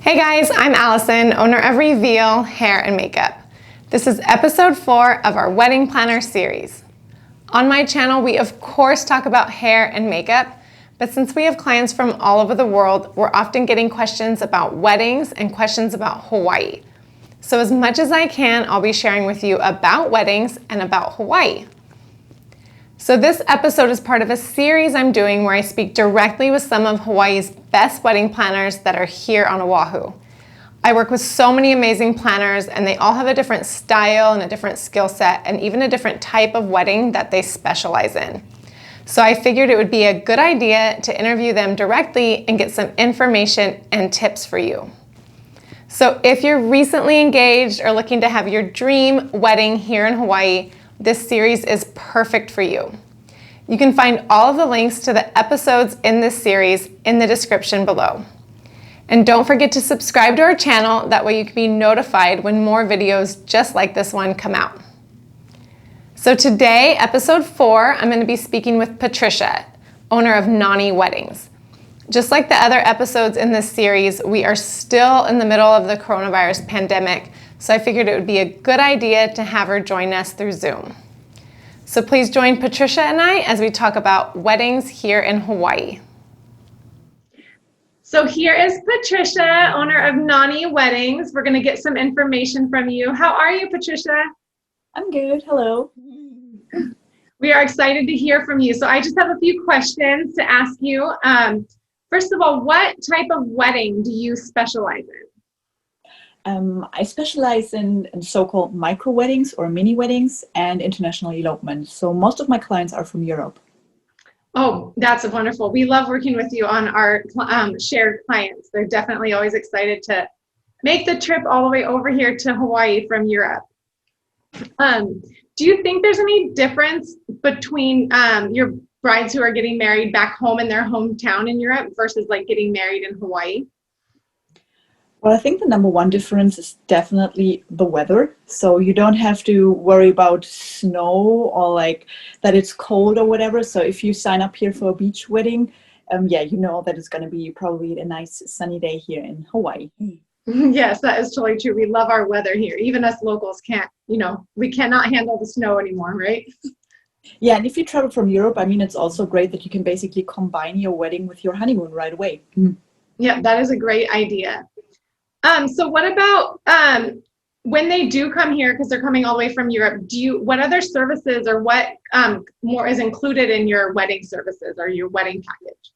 Hey guys, I'm Allison, owner of Reveal Hair and Makeup. This is episode 4 of our wedding planner series. On my channel, we of course talk about hair and makeup, but since we have clients from all over the world, we're often getting questions about weddings and questions about Hawaii. So as much as I can, I'll be sharing with you about weddings and about Hawaii. So this episode is part of a series I'm doing where I speak directly with some of Hawaii's best wedding planners that are here on Oahu. I work with so many amazing planners and they all have a different style and a different skill set and even a different type of wedding that they specialize in. So I figured it would be a good idea to interview them directly and get some information and tips for you. So if you're recently engaged or looking to have your dream wedding here in Hawaii, this series is perfect for you. You can find all of the links to the episodes in this series in the description below. And don't forget to subscribe to our channel, that way you can be notified when more videos just like this one come out. So today, episode 4, I'm going to be speaking with Patricia, owner of Nani Weddings. Just like the other episodes in this series, we are still in the middle of the coronavirus pandemic, so I figured it would be a good idea to have her join us through Zoom. So please join Patricia and I as we talk about weddings here in Hawaii. So here is Patricia, owner of Nani Weddings. We're going to get some information from you. How are you, Patricia? I'm good. Hello. We are excited to hear from you. So I just have a few questions to ask you. First of all, what type of wedding do you specialize in? I specialize in so-called micro weddings or mini weddings and international elopement. So most of my clients are from Europe. Oh, that's wonderful. We love working with you on our shared clients. They're definitely always excited to make the trip all the way over here to Hawaii from Europe. Do you think there's any difference between your brides who are getting married back home in their hometown in Europe versus like getting married in Hawaii? Well, I think the number one difference is definitely the weather. So you don't have to worry about snow or like that it's cold or whatever. So if you sign up here for a beach wedding, you know that it's going to be probably a nice sunny day here in Hawaii. Yes, that is totally true. We love our weather here. Even us locals can't, we cannot handle the snow anymore, right? Yeah, and if you travel from Europe, I mean, it's also great that you can basically combine your wedding with your honeymoon right away. Yeah, that is a great idea. So what about when they do come here, because they're coming all the way from Europe, what other services or what more is included in your wedding services or your wedding package?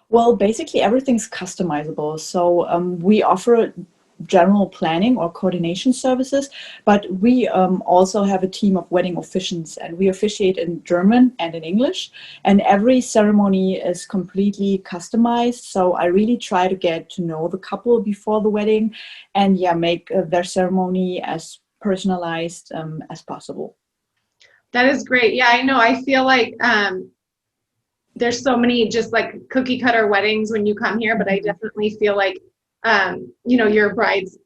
Well, basically everything's customizable. So we offer general planning or coordination services, but we also have a team of wedding officiants, and we officiate in German and in English, and every ceremony is completely customized. So I really try to get to know the couple before the wedding and make their ceremony as personalized as possible. That is great. Yeah, I know. I feel like there's so many just like cookie cutter weddings when you come here, but I definitely feel like your brides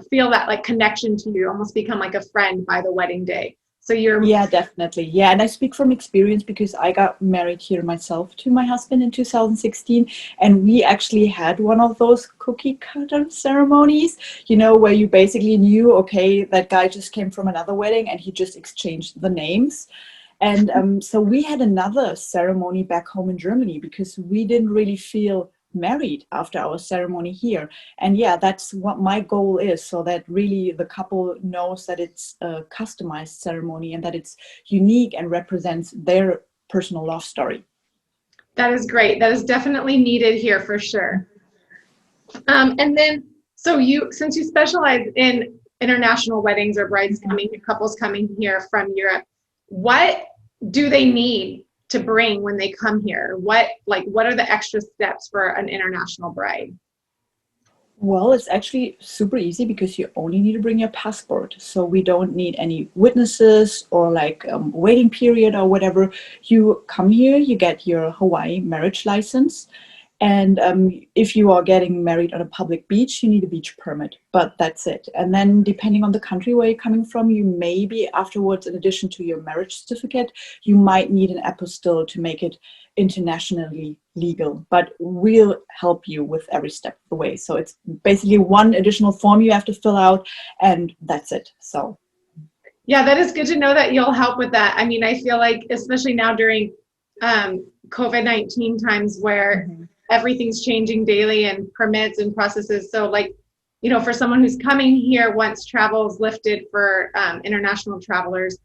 feel that like connection to you, almost become like a friend by the wedding day. So Yeah, definitely. Yeah, and I speak from experience because I got married here myself to my husband in 2016, and we actually had one of those cookie cutter ceremonies, where you basically knew, okay, that guy just came from another wedding and he just exchanged the names. And so we had another ceremony back home in Germany because we didn't really feel married after our ceremony here. And that's what my goal is, so that really the couple knows that it's a customized ceremony and that it's unique and represents their personal love story. That is great. That is definitely needed here for sure. And then, since you specialize in international weddings or couples coming here from Europe, what do they need to bring when they come here? What are the extra steps for an international bride? Well, it's actually super easy because you only need to bring your passport. So we don't need any witnesses or waiting period or whatever. You come here, you get your Hawaii marriage license, And if you are getting married on a public beach, you need a beach permit, but that's it. And then depending on the country where you're coming from, you maybe afterwards, in addition to your marriage certificate, you might need an apostille to make it internationally legal, but we'll help you with every step of the way. So it's basically one additional form you have to fill out, and that's it. So yeah, that is good to know that you'll help with that. I mean, I feel like, especially now during COVID-19 times where everything's changing daily and permits and processes. So like, you know, for someone who's coming here once travel is lifted for international travelers,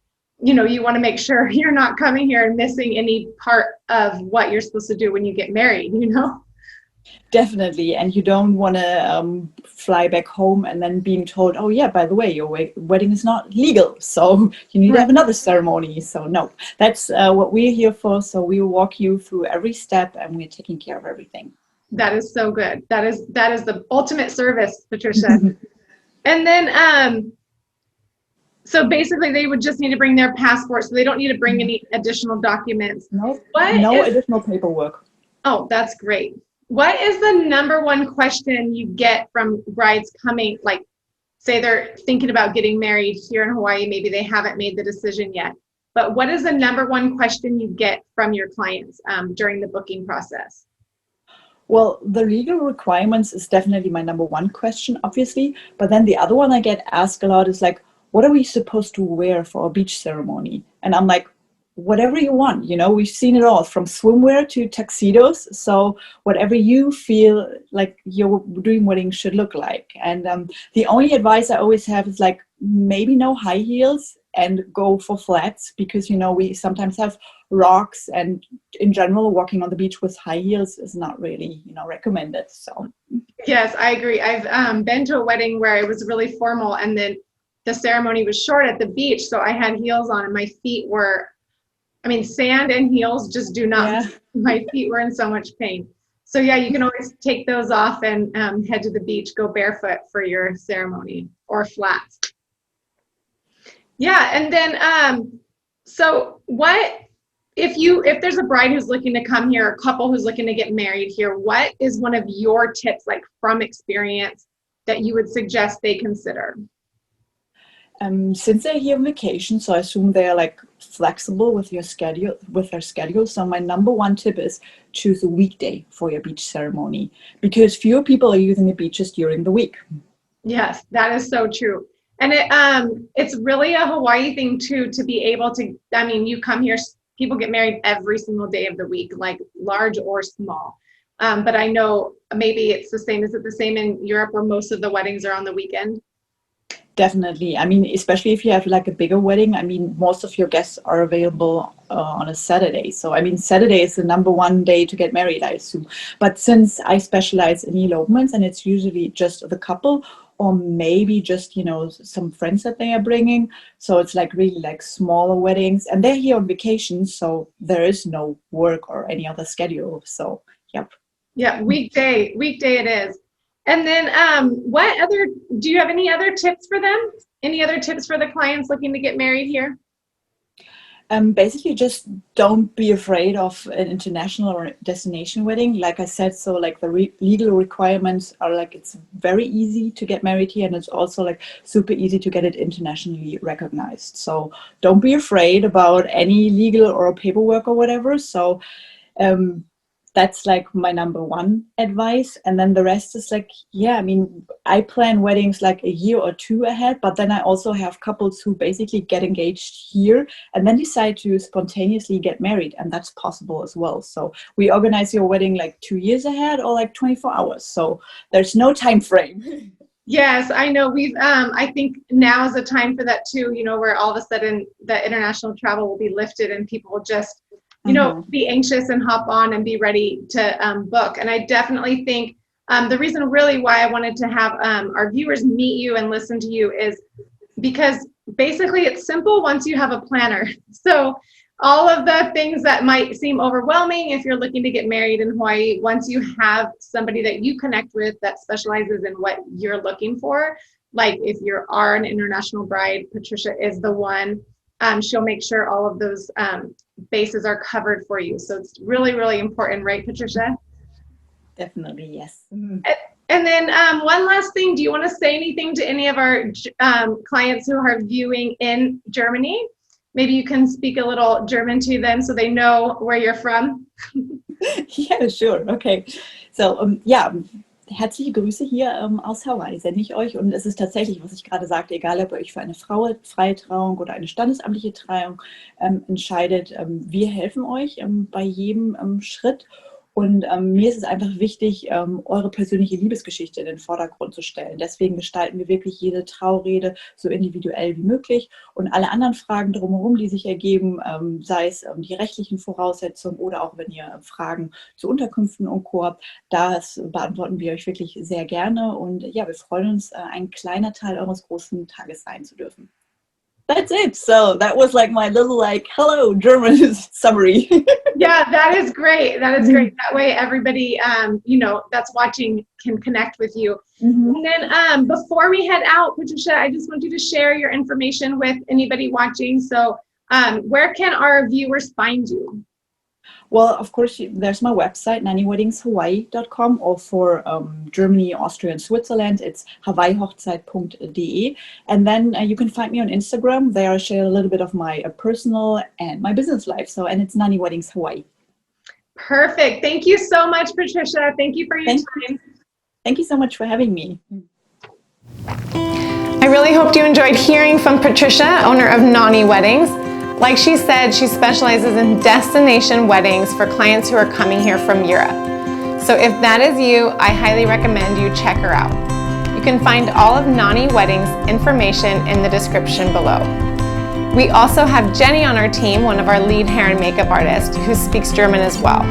you know, you want to make sure you're not coming here and missing any part of what you're supposed to do when you get married, you know? definitely. And you don't want to fly back home and then being told, oh yeah, by the way, your wedding is not legal, so you need to have another ceremony. So no, that's what we're here for. So we will walk you through every step, and we're taking care of everything. That is so good. That is the ultimate service, Patricia. And then so basically they would just need to bring their passport, so they don't need to bring any additional documents. No additional paperwork. Oh, that's great. What is the number one question you get from brides coming, like say they're thinking about getting married here in Hawaii, maybe they haven't made the decision yet, but what is the number one question you get from your clients during the booking process? Well, the legal requirements is definitely my number one question, obviously. But then the other one I get asked a lot is like, what are we supposed to wear for a beach ceremony? And I'm like, whatever you want. You know, we've seen it all from swimwear to tuxedos. So whatever you feel like your dream wedding should look like. And the only advice I always have is like, maybe no high heels and go for flats, because, you know, we sometimes have rocks, and in general, walking on the beach with high heels is not really, you know, recommended. So yes, I agree. I've been to a wedding where it was really formal, and then the ceremony was short at the beach, so I had heels on, and my feet were, I mean, sand and heels just do not, my feet were in so much pain. So yeah, you can always take those off and head to the beach, go barefoot for your ceremony, or flats. Yeah, and then so what if there's a bride who's looking to come here, a couple who's looking to get married here, what is one of your tips, like from experience, that you would suggest they consider? Since they're here on vacation, so I assume they're like flexible with your schedule, with their schedule. So my number one tip is choose a weekday for your beach ceremony, because fewer people are using the beaches during the week. Yes, that is so true. And it's really a Hawaii thing too, to be able to, I mean, you come here, people get married every single day of the week, like large or small. But I know maybe it's the same. Is it the same in Europe where most of the weddings are on the weekend? Definitely. I mean, especially if you have like a bigger wedding, I mean, most of your guests are available on a Saturday. So, I mean, Saturday is the number one day to get married, I assume. But since I specialize in elopements, and it's usually just the couple, or maybe just, you know, some friends that they are bringing. So it's like really like smaller weddings, and they're here on vacation. So there is no work or any other schedule. So, yep. Yeah, weekday it is. And then do you have any other tips for them? Any other tips for the clients looking to get married here? Basically, just don't be afraid of an international or destination wedding. Like I said, so like the legal requirements are like, it's very easy to get married here, and it's also like super easy to get it internationally recognized. So don't be afraid about any legal or paperwork or whatever. So that's like my number one advice. And then the rest is like, yeah, I mean, I plan weddings like a year or two ahead, but then I also have couples who basically get engaged here and then decide to spontaneously get married. And that's possible as well. So we organize your wedding like 2 years ahead or like 24 hours. So there's no time frame. Yes, I know. I think now is the time for that too, you know, where all of a sudden the international travel will be lifted and people will just, you know, be anxious and hop on and be ready to book. And I definitely think the reason really why I wanted to have our viewers meet you and listen to you is because basically it's simple once you have a planner. So all of the things that might seem overwhelming if you're looking to get married in Hawaii, once you have somebody that you connect with that specializes in what you're looking for, like if you are an international bride, Patricia is the one. She'll make sure all of those bases are covered for you. So it's really, really important, right, Patricia? Definitely, yes. Mhm. And then one last thing, do you want to say anything to any of our clients who are viewing in Germany? Maybe you can speak a little German to them so they know where you're from. Ja, sure, okay. So, ja, herzliche Grüße hier aus Hawaii sende ich euch. Und es ist tatsächlich, was ich gerade sagte, egal ob ihr euch für eine freie Trauung oder eine standesamtliche Trauung entscheidet, wir helfen euch bei jedem Schritt. Und mir ist es einfach wichtig, eure persönliche Liebesgeschichte in den Vordergrund zu stellen. Deswegen gestalten wir wirklich jede Traurede so individuell wie möglich. Und alle anderen Fragen drumherum, die sich ergeben, sei es die rechtlichen Voraussetzungen oder auch wenn ihr Fragen zu Unterkünften und Co. habt, das beantworten wir euch wirklich sehr gerne. Und ja, wir freuen uns, ein kleiner Teil eures großen Tages sein zu dürfen. That's it. So that was like my little hello German summary. Yeah, that is great. That is great. That way everybody, that's watching can connect with you. Mm-hmm. And then before we head out, Patricia, I just want you to share your information with anybody watching. So where can our viewers find you? Well, of course, there's my website, naniweddingshawaii.com, or for Germany, Austria, and Switzerland, it's hawaiihochzeit.de. And then you can find me on Instagram. There I share a little bit of my personal and my business life. And it's Nani Weddings Hawaii. Perfect. Thank you so much, Patricia. Thank you for your time. Thank you so much for having me. I really hoped you enjoyed hearing from Patricia, owner of Nani Weddings. Like she said, she specializes in destination weddings for clients who are coming here from Europe. So if that is you, I highly recommend you check her out. You can find all of Nani Weddings information in the description below. We also have Jenny on our team, one of our lead hair and makeup artists, who speaks German as well.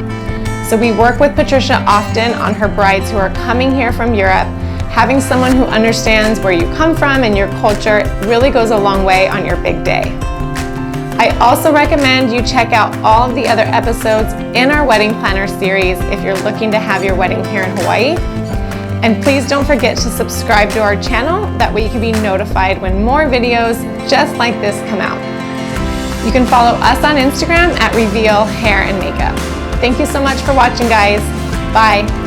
So we work with Patricia often on her brides who are coming here from Europe. Having someone who understands where you come from and your culture really goes a long way on your big day. I also recommend you check out all of the other episodes in our wedding planner series if you're looking to have your wedding here in Hawaii. And please don't forget to subscribe to our channel. That way you can be notified when more videos just like this come out. You can follow us on Instagram at Reveal Hair and Makeup. Thank you so much for watching, guys. Bye.